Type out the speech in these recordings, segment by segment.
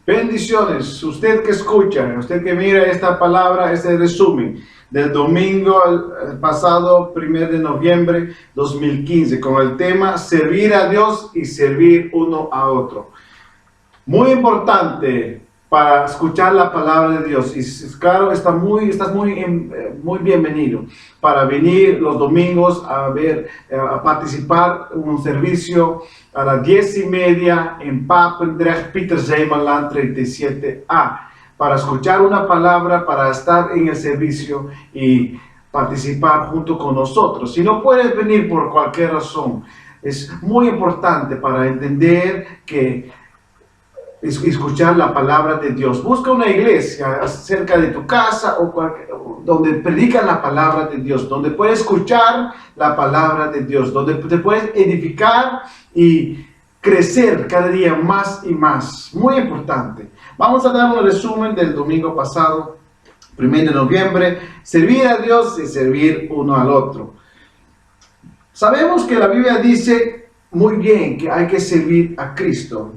Bendiciones, usted que escucha, usted que mira esta palabra, este resumen del domingo pasado, 1 de noviembre 2015, con el tema servir a Dios y servir uno a otro. Muy importante para escuchar la palabra de Dios. Y claro, estás muy bienvenido para venir los domingos a participar en un servicio a las 10:30 en Papendrecht, Pieter Zeemanland 37A, para escuchar una palabra, para estar en el servicio y participar junto con nosotros. Si no puedes venir por cualquier razón, es muy importante para entender que escuchar la palabra de Dios. Busca una iglesia cerca de tu casa o donde predican la palabra de Dios, donde puedes escuchar la palabra de Dios, donde te puedes edificar y crecer cada día más y más. Muy importante. Vamos a dar un resumen del domingo pasado, 1 de noviembre, servir a Dios y servir uno al otro. Sabemos que la Biblia dice muy bien que hay que servir a Cristo.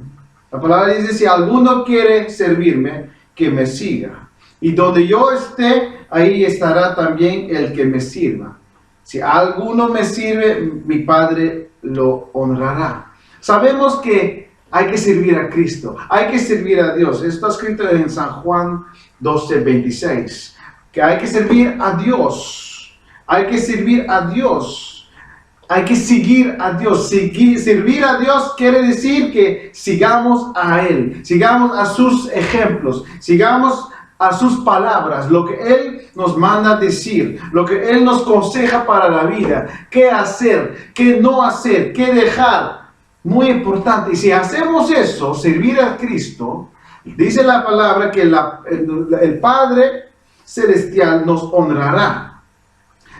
La palabra dice, si alguno quiere servirme, que me siga. Y donde yo esté, ahí estará también el que me sirva. Si alguno me sirve, mi Padre lo honrará. Sabemos que hay que servir a Cristo, hay que servir a Dios. Esto está escrito en San Juan 12:26, que hay que servir a Dios, hay que servir a Dios. Hay que seguir a Dios. Servir a Dios quiere decir que sigamos a Él, sigamos a sus ejemplos, sigamos a sus palabras, lo que Él nos manda decir, lo que Él nos aconseja para la vida, qué hacer, qué no hacer, qué dejar. Muy importante. Y si hacemos eso, servir a Cristo, dice la palabra que el Padre Celestial nos honrará.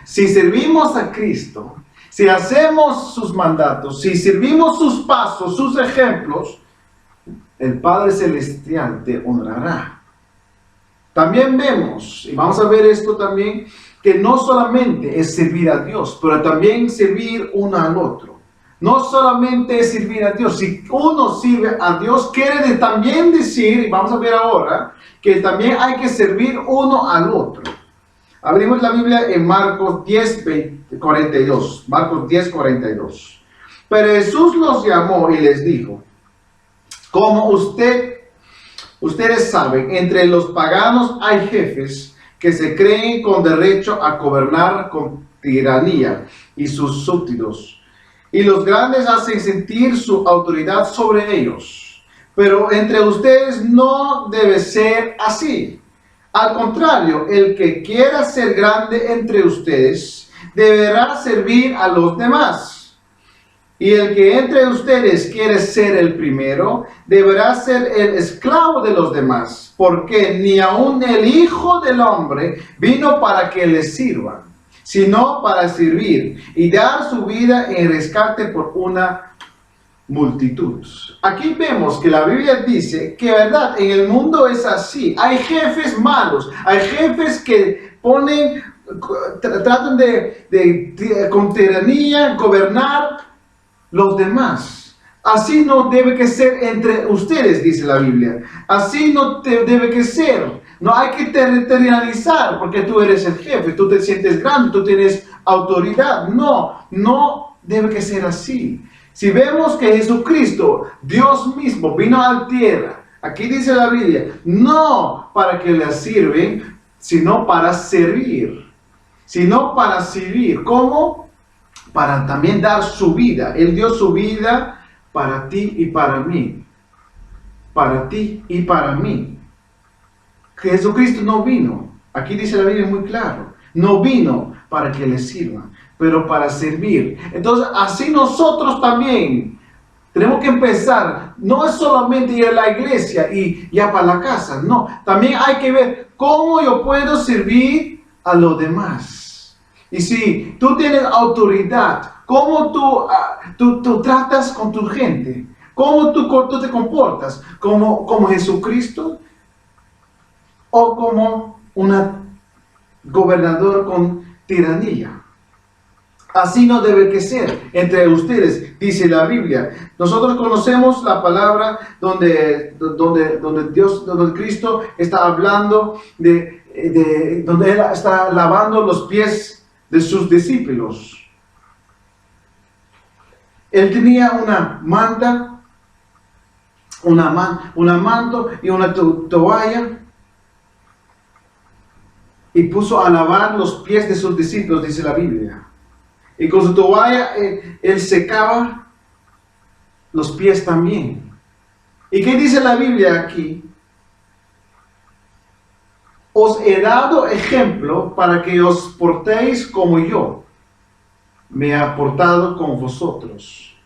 Si servimos a Cristo, si hacemos sus mandatos, si servimos sus pasos, sus ejemplos, el Padre Celestial te honrará. También vemos, y vamos a ver esto también, que no solamente es servir a Dios, pero también servir uno al otro. No solamente es servir a Dios. Si uno sirve a Dios, quiere también decir, y vamos a ver ahora, que también hay que servir uno al otro. Abrimos la Biblia en Marcos 10:42. Marcos 10:42. Pero Jesús los llamó y les dijo, como ustedes saben, entre los paganos hay jefes que se creen con derecho a gobernar con tiranía y sus súbditos. Y los grandes hacen sentir su autoridad sobre ellos. Pero entre ustedes no debe ser así. Al contrario, el que quiera ser grande entre ustedes deberá servir a los demás. Y el que entre ustedes quiere ser el primero deberá ser el esclavo de los demás. Porque ni aun el Hijo del Hombre vino para que les sirvan, sino para servir y dar su vida en rescate por una multitud. Aquí vemos que la Biblia dice que, verdad, en el mundo es así. Hay jefes malos, hay jefes que tratan de con tiranía gobernar los demás. Así no debe que ser entre ustedes, dice la Biblia. Así no debe que ser. No hay que territorializar porque tú eres el jefe, tú te sientes grande, tú tienes autoridad. No debe que ser así. Si vemos que Jesucristo, Dios mismo, vino a la tierra, aquí dice la Biblia, no para que le sirven, sino para servir. ¿Cómo? Para también dar su vida. Él dio su vida para ti y para mí. Para ti y para mí. Jesucristo no vino, aquí dice la Biblia muy claro, no vino para que le sirvan, pero para servir. Entonces, así nosotros también tenemos que empezar. No es solamente ir a la iglesia y ya para la casa, no. También hay que ver cómo yo puedo servir a los demás. Y si tú tienes autoridad, cómo tú tratas con tu gente, cómo tú te comportas, como Jesucristo o como un gobernador con tiranía. Así no debe que ser entre ustedes, dice la Biblia. Nosotros conocemos la palabra donde Cristo está hablando donde Él está lavando los pies de sus discípulos. Él tenía una manta, una manto y una toalla, y puso a lavar los pies de sus discípulos, dice la Biblia. Y con su toalla él secaba los pies también. ¿Y qué dice la Biblia aquí? Os he dado ejemplo para que os portéis como yo me he portado con vosotros.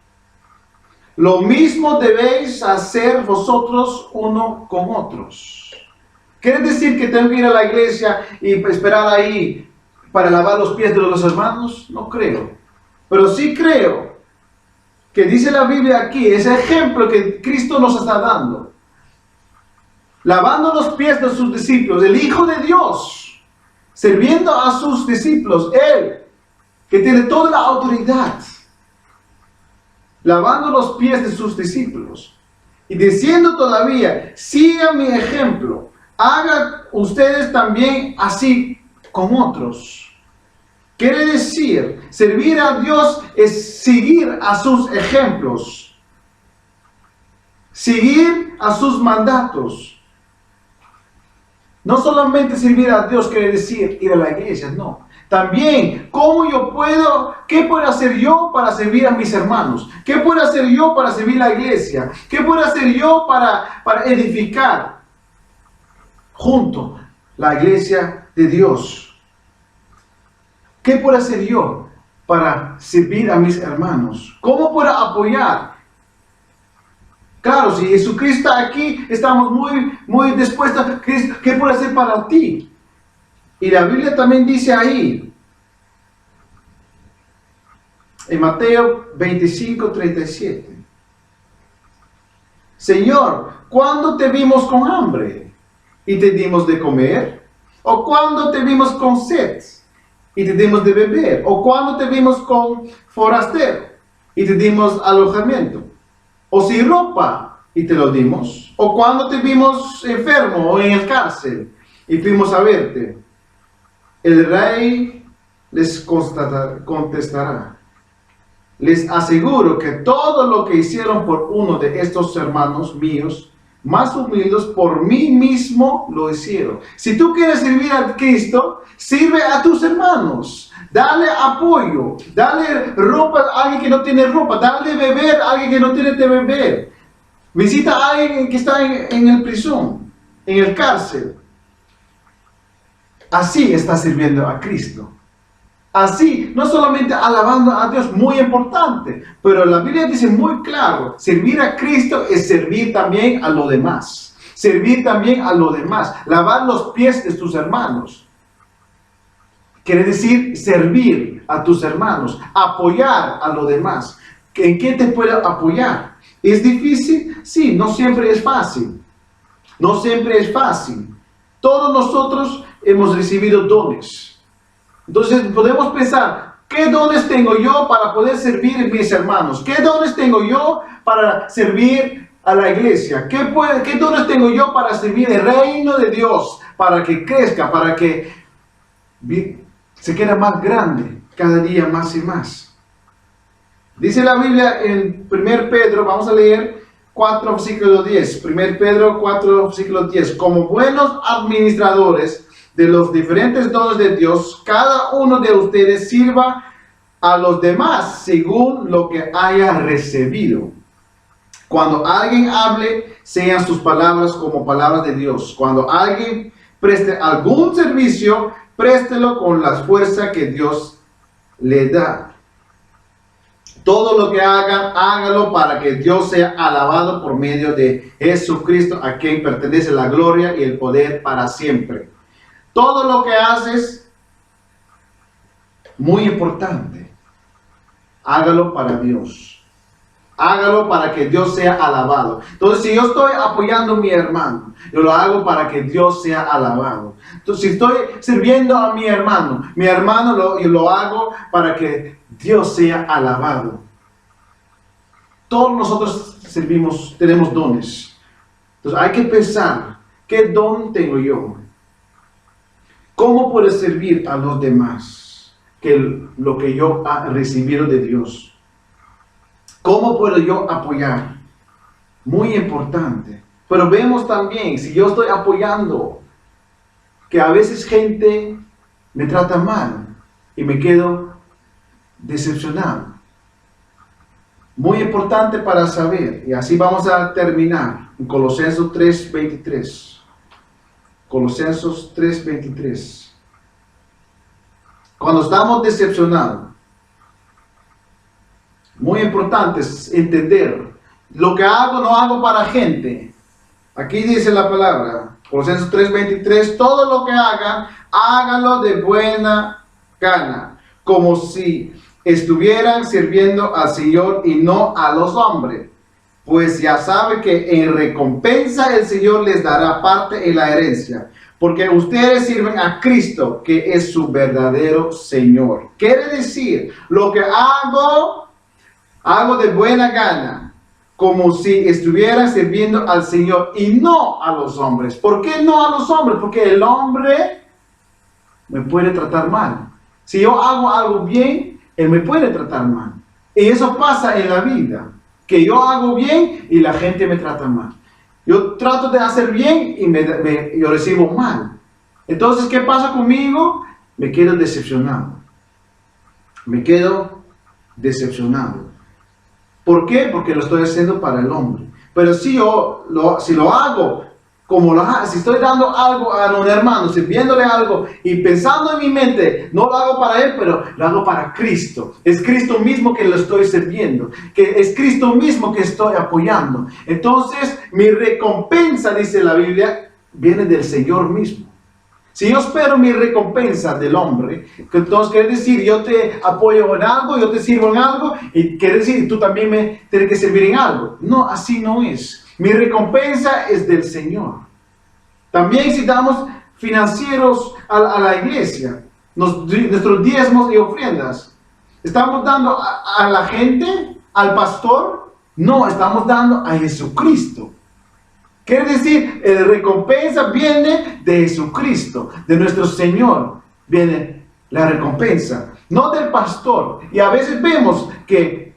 Lo mismo debéis hacer vosotros uno con otros. ¿Quiere decir que tengo que ir a la iglesia y esperar ahí para lavar los pies de los hermanos? No creo. Pero sí creo que dice la Biblia aquí, ese ejemplo que Cristo nos está dando. Lavando los pies de sus discípulos, el Hijo de Dios, sirviendo a sus discípulos, Él, que tiene toda la autoridad, lavando los pies de sus discípulos, y diciendo todavía, sigan mi ejemplo, hagan ustedes también así con otros. Quiere decir, servir a Dios es seguir a sus ejemplos, seguir a sus mandatos. No solamente servir a Dios quiere decir ir a la iglesia, no. También, ¿qué puedo hacer yo para servir a mis hermanos? ¿Qué puedo hacer yo para servir a la iglesia? ¿Qué puedo hacer yo para edificar junto la iglesia de Dios? ¿Qué puedo hacer yo para servir a mis hermanos? ¿Cómo puedo apoyar? Claro, si Jesucristo está aquí, estamos muy dispuestos. ¿Qué puedo hacer para ti? Y la Biblia también dice ahí, en Mateo 25:37, Señor, ¿cuándo te vimos con hambre y te dimos de comer? ¿O cuándo te vimos con sed y te dimos de beber? ¿O cuándo te vimos con forastero y te dimos alojamiento? ¿O sin ropa y te lo dimos? ¿O cuándo te vimos enfermo o en el cárcel y fuimos a verte? El rey les contestará, les aseguro que todo lo que hicieron por uno de estos hermanos míos, más humildes, por mí mismo lo hicieron. Si tú quieres servir a Cristo, sirve a tus hermanos. Dale apoyo, dale ropa a alguien que no tiene ropa, dale beber a alguien que no tiene de beber. Visita a alguien que está en el prisión, en el cárcel. Así está sirviendo a Cristo. Así, no solamente alabando a Dios, muy importante, pero la Biblia dice muy claro, servir a Cristo es servir también a los demás. Servir también a los demás, lavar los pies de tus hermanos. Quiere decir servir a tus hermanos, apoyar a los demás. ¿En qué te puedo apoyar? ¿Es difícil? Sí, no siempre es fácil. No siempre es fácil. Todos nosotros hemos recibido dones. Entonces podemos pensar, ¿qué dones tengo yo para poder servir a mis hermanos? ¿Qué dones tengo yo para servir a la iglesia? ¿Qué dones tengo yo para servir el reino de Dios? Para que crezca, para que se quede más grande, cada día más y más. Dice la Biblia en 1 Pedro, vamos a leer 4, versículo 10. 1 Pedro 4, versículo 10. Como buenos administradores de los diferentes dones de Dios, cada uno de ustedes sirva a los demás según lo que haya recibido. Cuando alguien hable, sean sus palabras como palabras de Dios. Cuando alguien preste algún servicio, préstelo con la fuerza que Dios le da. Todo lo que hagan, hágalo para que Dios sea alabado por medio de Jesucristo, a quien pertenece la gloria y el poder para siempre. Todo lo que haces, muy importante, hágalo para Dios. Hágalo para que Dios sea alabado. Entonces, si yo estoy apoyando a mi hermano, yo lo hago para que Dios sea alabado. Entonces, si estoy sirviendo a mi hermano yo lo hago para que Dios sea alabado. Todos nosotros servimos, tenemos dones. Entonces, hay que pensar, ¿qué don tengo yo? ¿Cómo puedo servir a los demás que lo que yo he recibido de Dios? ¿Cómo puedo yo apoyar? Muy importante. Pero vemos también, si yo estoy apoyando, que a veces gente me trata mal y me quedo decepcionado. Muy importante para saber, y así vamos a terminar, en Colosenses 3:23. Colosenses 3:23. Cuando estamos decepcionados, muy importante es entender, lo que hago no hago para gente. Aquí dice la palabra, Colosenses 3:23, todo lo que hagan, háganlo de buena gana, como si estuvieran sirviendo al Señor y no a los hombres. Pues ya sabe que en recompensa el Señor les dará parte en la herencia, porque ustedes sirven a Cristo, que es su verdadero Señor. Quiere decir, lo que hago de buena gana, como si estuviera sirviendo al Señor y no a los hombres. ¿Por qué no a los hombres? Porque el hombre me puede tratar mal. Si yo hago algo bien, él me puede tratar mal. Y eso pasa en la vida, que yo hago bien y la gente me trata mal. Yo trato de hacer bien y yo recibo mal. Entonces, ¿qué pasa conmigo? Me quedo decepcionado. Me quedo decepcionado. ¿Por qué? Porque lo estoy haciendo para el hombre. Pero si lo hago, si estoy dando algo a un hermano, sirviéndole algo y pensando en mi mente, no lo hago para él, pero lo hago para Cristo. Es Cristo mismo que lo estoy sirviendo, que es Cristo mismo que estoy apoyando. Entonces, mi recompensa, dice la Biblia, viene del Señor mismo. Si yo espero mi recompensa del hombre, entonces quiere decir, yo te apoyo en algo, yo te sirvo en algo, y quiere decir, tú también me tienes que servir en algo. No, así no es. Mi recompensa es del Señor. También si damos financieros a la iglesia, nuestros diezmos y ofrendas, ¿estamos dando a la gente, al pastor? No, estamos dando a Jesucristo. Quiere decir, la recompensa viene de Jesucristo, de nuestro Señor. Viene la recompensa, no del pastor. Y a veces vemos que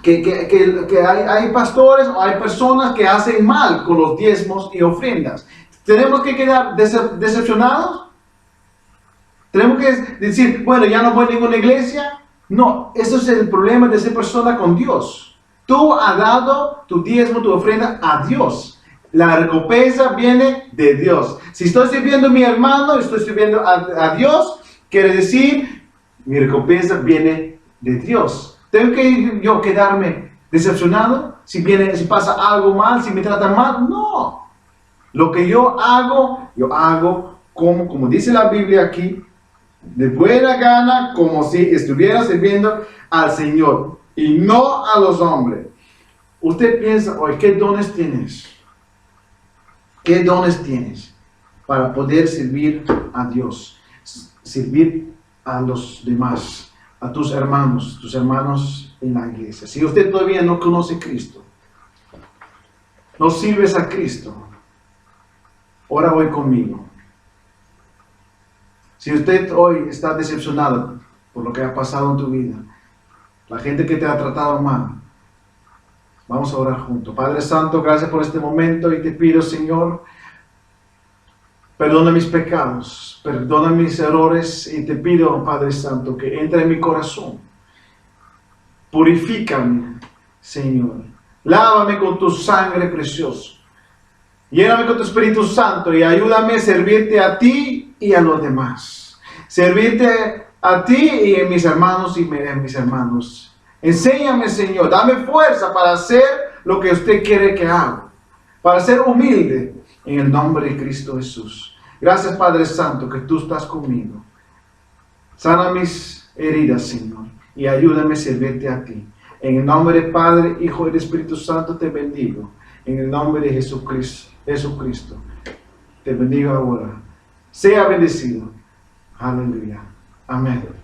hay pastores o hay personas que hacen mal con los diezmos y ofrendas. ¿Tenemos que quedar decepcionados? ¿Tenemos que decir, bueno, ya no voy a ninguna iglesia? No, eso es el problema de esa persona con Dios. Tú has dado tu diezmo, tu ofrenda a Dios. La recompensa viene de Dios. Si estoy sirviendo a mi hermano, estoy sirviendo a Dios, quiere decir, mi recompensa viene de Dios. ¿Tengo que yo quedarme decepcionado si pasa algo mal, si me tratan mal? No. Lo que yo hago como dice la Biblia aquí, de buena gana, como si estuviera sirviendo al Señor y no a los hombres. Usted piensa, oye, ¿qué dones tienes? ¿Qué dones tienes para poder servir a Dios? Servir a los demás, a tus hermanos en la iglesia. Si usted todavía no conoce a Cristo, no sirves a Cristo, ahora voy conmigo. Si usted hoy está decepcionado por lo que ha pasado en tu vida, la gente que te ha tratado mal, vamos a orar juntos. Padre Santo, gracias por este momento y te pido, Señor, perdona mis pecados, perdona mis errores y te pido, Padre Santo, que entre en mi corazón. Purifícame, Señor. Lávame con tu sangre preciosa. Lléname con tu Espíritu Santo y ayúdame a servirte a ti y a los demás. Servirte a ti y a mis hermanos y a mis hermanos. Enséñame, Señor, dame fuerza para hacer lo que usted quiere que haga, para ser humilde en el nombre de Cristo Jesús. Gracias, Padre Santo, que tú estás conmigo. Sana mis heridas, Señor, y ayúdame a servirte a ti. En el nombre del Padre, Hijo y del Espíritu Santo te bendigo. En el nombre de Jesucristo. Te bendigo ahora. Sea bendecido. Aleluya. Amén.